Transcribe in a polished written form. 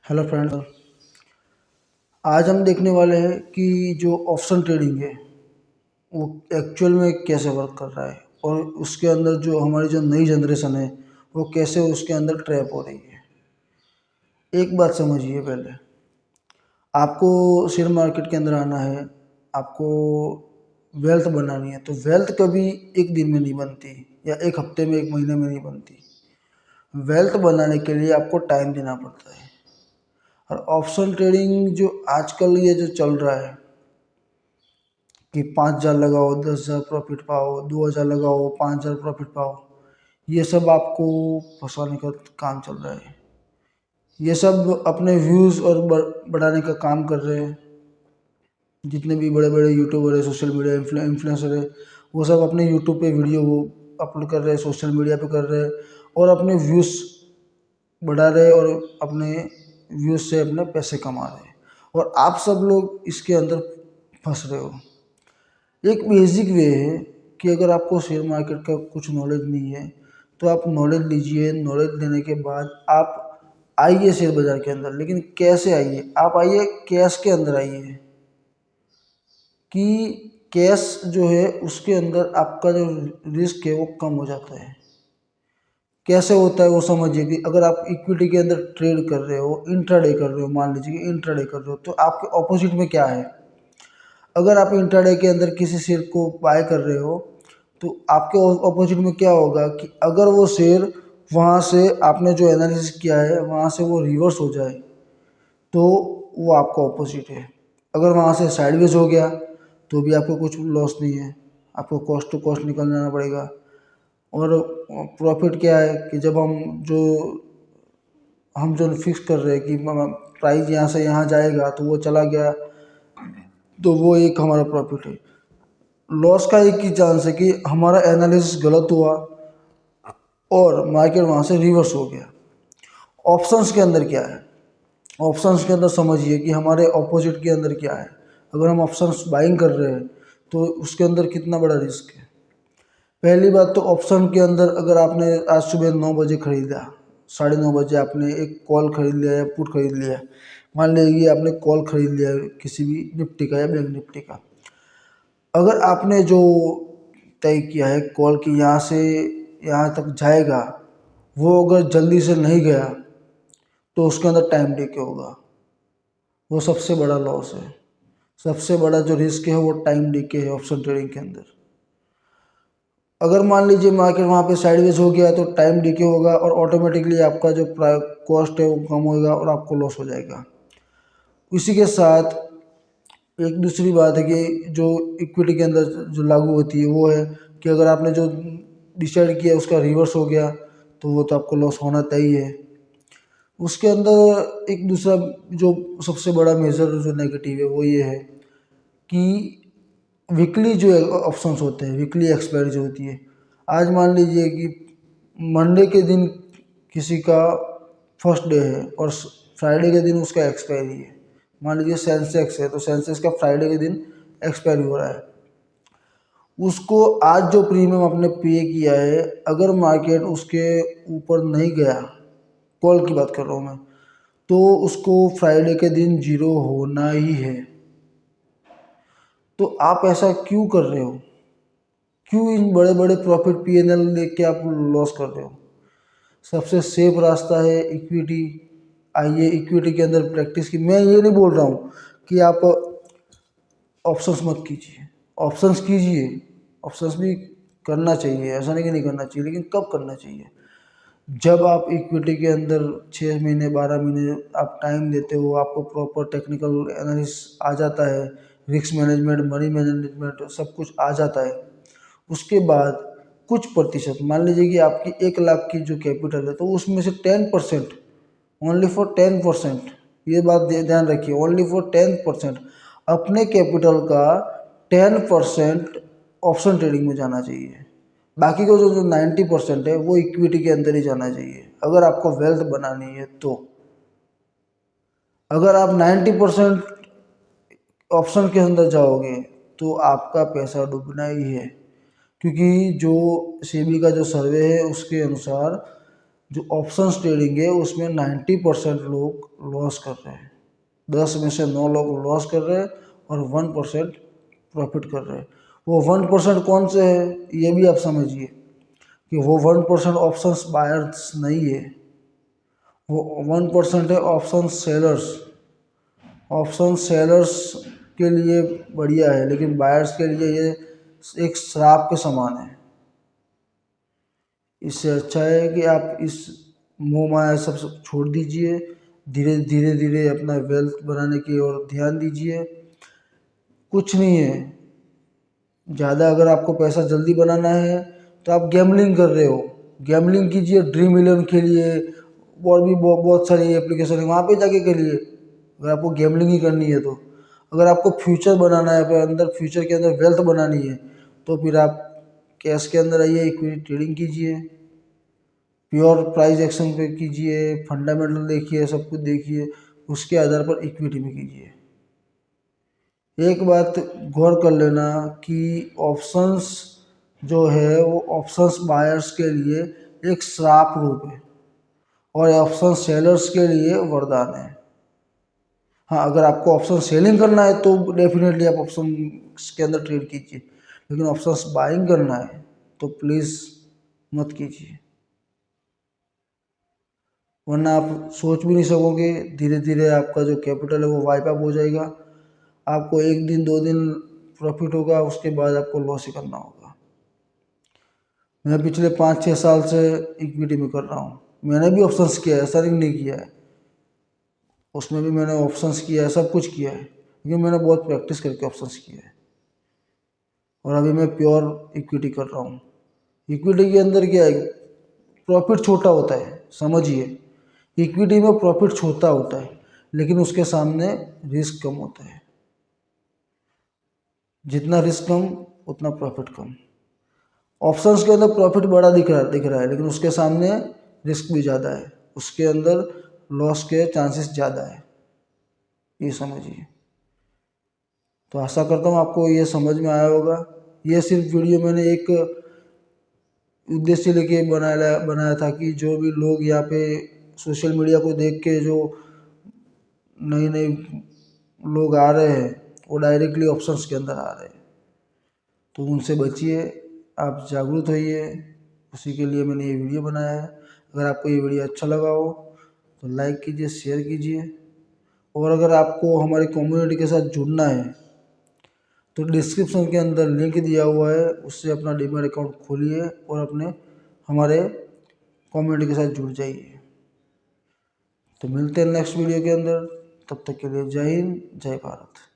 Hello friends. आज हम देखने वाले हैं कि जो ऑप्शन ट्रेडिंग है वो एक्चुअल में कैसे वर्क कर रहा है और उसके अंदर जो हमारी जो नई जनरेशन है वो कैसे उसके अंदर ट्रैप हो रही है। एक बात समझिए, पहले आपको शेयर मार्केट के अंदर आना है, आपको वेल्थ बनानी है, तो वेल्थ कभी एक दिन में नहीं बनती या एक हफ्ते में, एक महीने में नहीं बनती। वेल्थ बनाने के लिए आपको टाइम देना पड़ता है। और ऑप्शन ट्रेडिंग जो आजकल ये जो चल रहा है कि 5,000 लगाओ 10,000 प्रॉफिट पाओ, 2,000 लगाओ 5,000 प्रॉफिट पाओ, ये सब आपको फंसाने का काम चल रहा है। ये सब अपने व्यूज़ और बढ़ाने का काम कर रहे हैं। जितने भी बड़े बड़े यूट्यूबर है, सोशल मीडिया इन्फ्लुएंसर है, वो सब अपने यूट्यूब पे वीडियो वो अपलोड कर रहे हैं, सोशल मीडिया पे कर रहे हैं और अपने व्यूज़ बढ़ा रहे हैं और अपने व्यूज़ से अपने पैसे कमा रहे हैं। और आप सब लोग इसके अंदर फंस रहे हो। एक बेसिक वे है कि अगर आपको शेयर मार्केट का कुछ नॉलेज नहीं है तो आप नॉलेज लीजिए। नॉलेज लेने के बाद आप आइए शेयर बाज़ार के अंदर। लेकिन कैसे आइए? आप आइए कैश के अंदर आइए कि कैश जो है उसके अंदर आपका जो रिस्क है वो कम हो जाता है। कैसे होता है वो समझिए कि अगर आप इक्विटी के अंदर ट्रेड कर रहे हो, इंट्राडे कर रहे हो, मान लीजिए कि इंट्राडे कर रहे हो, तो आपके ऑपोजिट में क्या है? अगर आप इंट्राडे के अंदर किसी शेयर को बाय कर रहे हो तो आपके ऑपोजिट में क्या होगा कि अगर वो शेयर वहाँ से आपने जो एनालिसिस किया है वहाँ से वो रिवर्स हो जाए तो वो आपका ऑपोजिट है। अगर वहाँ से साइडवेज हो गया तो भी आपको कुछ लॉस नहीं है, आपको कॉस्ट टू कॉस्ट निकल जाना पड़ेगा। और प्रॉफिट क्या है कि जब हम जो फिक्स कर रहे हैं कि प्राइस यहाँ से यहाँ जाएगा तो वो चला गया तो वो एक हमारा प्रॉफिट है। लॉस का एक ही चांस है कि हमारा एनालिसिस गलत हुआ और मार्केट वहाँ से रिवर्स हो गया। ऑप्शंस के अंदर क्या है? ऑप्शंस के अंदर समझिए कि हमारे ऑपोजिट के अंदर क्या है। अगर हम ऑप्शंस बाइंग कर रहे हैं तो उसके अंदर कितना बड़ा रिस्क है। पहली बात तो ऑप्शन के अंदर अगर आपने आज सुबह 9 बजे खरीदा, 9:30 बजे आपने एक कॉल खरीद लिया या पुट खरीद लिया, मान लीजिए आपने कॉल खरीद लिया किसी भी निफ्टी का या बैंक निफ्टी का। अगर आपने जो तय किया है कॉल की यहाँ से यहाँ तक जाएगा, वो अगर जल्दी से नहीं गया तो उसके अंदर टाइम डिले होगा। वो सबसे बड़ा लॉस है। सबसे बड़ा जो रिस्क है वो टाइम डिले है ऑप्शन ट्रेडिंग के अंदर। अगर मान लीजिए मार्केट वहाँ पे साइडवेज हो गया तो टाइम डिले होगा और ऑटोमेटिकली आपका जो कॉस्ट है वो कम होगा और आपको लॉस हो जाएगा। इसी के साथ एक दूसरी बात है कि जो इक्विटी के अंदर जो लागू होती है वो है कि अगर आपने जो डिसाइड किया उसका रिवर्स हो गया तो वो तो आपको लॉस होना तय है। उसके अंदर एक दूसरा जो सबसे बड़ा मेजर जो नेगेटिव है वो ये है कि वीकली जो ऑप्शंस होते हैं, वीकली एक्सपायरी जो होती है। आज मान लीजिए कि मंडे के दिन किसी का फर्स्ट डे है और फ्राइडे के दिन उसका एक्सपायरी है। मान लीजिए सेंसेक्स है तो सेंसेक्स का फ्राइडे के दिन एक्सपायरी हो रहा है। उसको आज जो प्रीमियम आपने पे किया है, अगर मार्केट उसके ऊपर नहीं गया, कॉल की बात कर रहा हूँ मैं, तो उसको फ्राइडे के दिन जीरो होना ही है। तो आप ऐसा क्यों कर रहे हो? क्यों इन बड़े बड़े प्रॉफिट पीएनएल लेके आप लॉस कर रहे हो? सबसे सेफ रास्ता है इक्विटी। आइए इक्विटी के अंदर प्रैक्टिस की। मैं ये नहीं बोल रहा हूँ कि आप ऑप्शंस मत कीजिए, ऑप्शंस कीजिए, ऑप्शंस भी करना चाहिए, ऐसा नहीं कि नहीं करना चाहिए, लेकिन कब करना चाहिए? जब आप इक्विटी के अंदर 6 महीने 12 महीने आप टाइम देते हो, आपको प्रॉपर टेक्निकल एनालिसिस आ जाता है, रिस्क मैनेजमेंट, मनी मैनेजमेंट सब कुछ आ जाता है। उसके बाद कुछ प्रतिशत, मान लीजिए कि आपकी 1 लाख की जो कैपिटल है तो उसमें से 10%, ओनली फॉर 10%, ये बात ध्यान रखिए, ओनली फॉर 10% अपने कैपिटल का 10% ऑप्शन ट्रेडिंग में जाना चाहिए। बाकी का जो 90% है वो इक्विटी के अंदर ही जाना चाहिए अगर आपको वेल्थ बनानी है तो। अगर आप 90% ऑप्शन के अंदर जाओगे तो आपका पैसा डूबना ही है। क्योंकि जो सेबी का जो सर्वे है उसके अनुसार जो ऑप्शंस ट्रेडिंग है उसमें 90% लोग लॉस कर रहे हैं। 10 में से 9 लोग लॉस कर रहे हैं और 1% प्रॉफिट कर रहे हैं। वो 1% कौन से है ये भी आप समझिए कि वो 1% ऑप्शंस बायर्स नहीं है, वो 1% है ऑप्शन सेलर्स। ऑप्शन सेलर्स के लिए बढ़िया है, लेकिन बायर्स के लिए ये एक श्राप के समान है। इससे अच्छा है कि आप इस मोह माया सब छोड़ दीजिए, धीरे धीरे धीरे अपना वेल्थ बनाने की ओर ध्यान दीजिए। कुछ नहीं है, ज़्यादा अगर आपको पैसा जल्दी बनाना है तो आप गैमलिंग कर रहे हो, गैमलिंग कीजिए, ड्रीम इलेवन खेलिए, और भी बहुत सारी एप्लीकेशन है वहाँ पे जाके खेलिए अगर आपको गैमलिंग ही करनी है तो। अगर आपको फ्यूचर बनाना है, अपने अंदर फ्यूचर के अंदर वेल्थ बनानी है, तो फिर आप कैश के अंदर आइए, इक्विटी ट्रेडिंग कीजिए, प्योर प्राइस एक्शन पे कीजिए, फंडामेंटल देखिए, सब कुछ देखिए, उसके आधार पर इक्विटी में कीजिए। एक बात गौर कर लेना कि ऑप्शंस जो है वो ऑप्शंस बायर्स के लिए एक श्राप रूप है और ऑप्शन सेलर्स के लिए वरदान है। हाँ, अगर आपको ऑप्शन सेलिंग करना है तो डेफिनेटली आप ऑप्शन के अंदर ट्रेड कीजिए, लेकिन ऑप्शंस बाइंग करना है तो प्लीज़ मत कीजिए, वरना आप सोच भी नहीं सकोगे, धीरे धीरे आपका जो कैपिटल है वो वाइप अप हो जाएगा। आपको 1 दिन 2 दिन प्रॉफिट होगा, उसके बाद आपको लॉस ही करना होगा। मैं पिछले 5-6 साल से इक्विटी में कर रहा हूँ, मैंने भी ऑप्शंस किया है, ऐसा नहीं किया है, उसमें भी मैंने ऑप्शंस किया है, सब कुछ किया है, लेकिन मैंने बहुत प्रैक्टिस करके ऑप्शंस किया है और अभी मैं प्योर इक्विटी कर रहा हूँ। इक्विटी के अंदर क्या है, प्रॉफिट छोटा होता है, समझिए, इक्विटी में प्रॉफिट छोटा होता है लेकिन उसके सामने रिस्क कम होता है। जितना रिस्क कम उतना प्रॉफिट कम। ऑप्शंस के अंदर प्रॉफिट बड़ा दिख रहा है लेकिन उसके सामने रिस्क भी ज़्यादा है, उसके अंदर लॉस के चांसेस ज़्यादा है, ये समझिए। तो आशा करता हूँ आपको ये समझ में आया होगा। ये सिर्फ वीडियो मैंने एक उद्देश्य लेके बनाया था कि जो भी लोग यहाँ पे सोशल मीडिया को देख के जो नए नए लोग आ रहे हैं वो डायरेक्टली ऑप्शंस के अंदर आ रहे हैं, तो उनसे बचिए, आप जागरूक होइए, उसी के लिए मैंने ये वीडियो बनाया है। अगर आपको ये वीडियो अच्छा लगा हो तो लाइक कीजिए, शेयर कीजिए, और अगर आपको हमारी कम्युनिटी के साथ जुड़ना है तो डिस्क्रिप्शन के अंदर लिंक दिया हुआ है, उससे अपना डीमैट अकाउंट खोलिए और अपने हमारे कम्युनिटी के साथ जुड़ जाइए। तो मिलते हैं नेक्स्ट वीडियो के अंदर, तब तक के लिए जय हिंद, जय भारत।